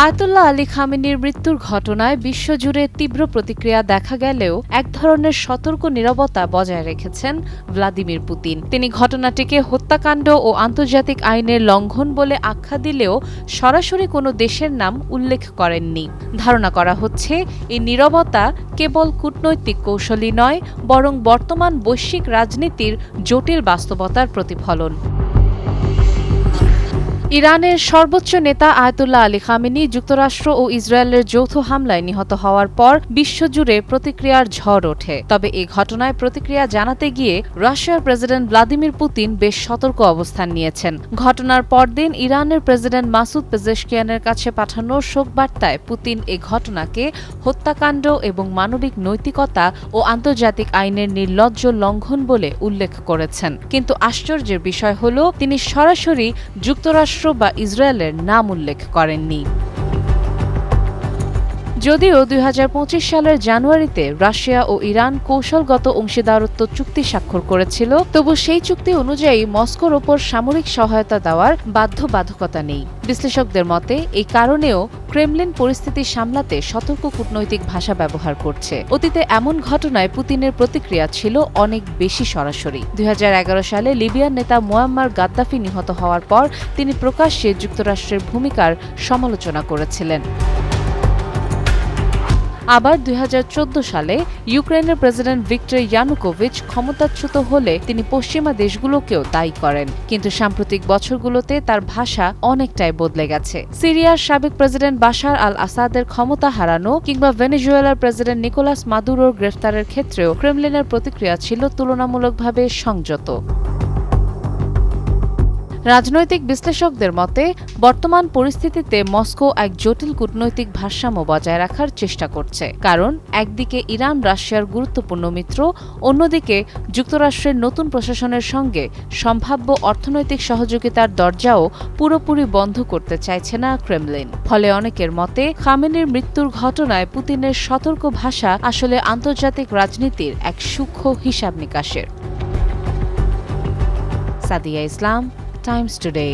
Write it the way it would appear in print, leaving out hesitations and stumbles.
Ayatollah Ali খামেনির মৃত্যুর ঘটনায় বিশ্বজুড়ে তীব্র প্রতিক্রিয়া দেখা গেলেও এক ধরনের সতর্ক নীরবতা বজায় রেখেছেন ভ্লাদিমির পুতিন। তিনি ঘটনাটিকে হত্যাকাণ্ড ও আন্তর্জাতিক আইনের লঙ্ঘন বলে আখ্যা দিলেও সরাসরি কোনো দেশের নাম উল্লেখ করেননি। ধারণা করা হচ্ছে এই নীরবতা কেবল কূটনৈতিক কৌশলই নয়, বরং বর্তমান বৈশ্বিক রাজনীতির জটিল বাস্তবতার প্রতিফলন। ইরানের সর্বোচ্চ নেতা আয়াতুল্লাহ আলী খামেনি যুক্তরাষ্ট্র ও ইসরায়েলের যৌথ হামলায় নিহত হওয়ার পর বিশ্বজুড়ে প্রতিক্রিয়ার ঝড় ওঠে। তবে এই ঘটনায় প্রতিক্রিয়া জানাতে গিয়ে রাশিয়ার প্রেসিডেন্ট ভ্লাদিমির পুতিন বেশ সতর্ক অবস্থান নিয়েছেন। ঘটনার পরদিন ইরানের প্রেসিডেন্ট মাসুদ পেজেশকিয়ানের কাছে পাঠানো শোকবার্তায় পুতিন এ ঘটনাকে হত্যাকাণ্ড এবং মানবিক নৈতিকতা ও আন্তর্জাতিক আইনের নির্লজ্জ লঙ্ঘন বলে উল্লেখ করেছেন। কিন্তু আশ্চর্যের বিষয় হল, তিনি সরাসরি যুক্তরাষ্ট্র বা ইসরায়েলের নাম উল্লেখ করেননি। যদিও ২০২৫ সালের জানুয়ারিতে রাশিয়া ও ইরান কৌশলগত অংশীদারত্ব চুক্তি স্বাক্ষর করেছিল, তবু সেই চুক্তি অনুযায়ী মস্কোর ওপর সামরিক সহায়তা দেওয়ার বাধ্যবাধকতা নেই। বিশ্লেষকদের মতে এই কারণেও ক্রেমলিন পরিস্থিতি সামলাতে সতর্ক কূটনৈতিক ভাষা ব্যবহার করছে। অতীতে এমন ঘটনায় পুতিনের প্রতিক্রিয়া ছিল অনেক বেশি সরাসরি। ২০১১ সালে লিবিয়ার নেতা মুয়াম্মার গাদ্দাফি নিহত হওয়ার পর তিনি প্রকাশ্যে যুক্তরাষ্ট্রের ভূমিকার সমালোচনা করেছিলেন। আবার ২০১৪ সালে ইউক্রেনের প্রেসিডেন্ট ভিক্টর ইয়ানুকোভিচ ক্ষমতাচ্যুত হলে তিনি পশ্চিমা দেশগুলোকেও দায়ী করেন। কিন্তু সাম্প্রতিক বছরগুলোতে তার ভাষা অনেকটাই বদলে গেছে। সিরিয়ার সাবেক প্রেসিডেন্ট বাশার আল আসাদের ক্ষমতা হারানো কিংবা ভেনেজুয়েলার প্রেসিডেন্ট নিকোলাস মাদুরোর গ্রেফতারের ক্ষেত্রেও ক্রেমলিনের প্রতিক্রিয়া ছিল তুলনামূলকভাবে সংযত। রাজনৈতিক বিশ্লেষকদের মতে বর্তমান পরিস্থিতিতে মস্কো এক জটিল কূটনৈতিক ভারসাম্য বজায় রাখার চেষ্টা করছে। কারণ একদিকে ইরান রাশিয়ার গুরুত্বপূর্ণ মিত্র, অন্যদিকে যুক্তরাষ্ট্রের নতুন প্রশাসনের সঙ্গে সম্ভাব্য অর্থনৈতিক সহযোগিতার দরজাও পুরোপুরি বন্ধ করতে চাইছে না ক্রেমলিন। ফলে অনেকের মতে খামেনির মৃত্যুর ঘটনায় পুতিনের সতর্ক ভাষা আসলে আন্তর্জাতিক রাজনীতির এক সূক্ষ্ম হিসাব নিকাশের। সাদিয়া ইসলাম, Times Today।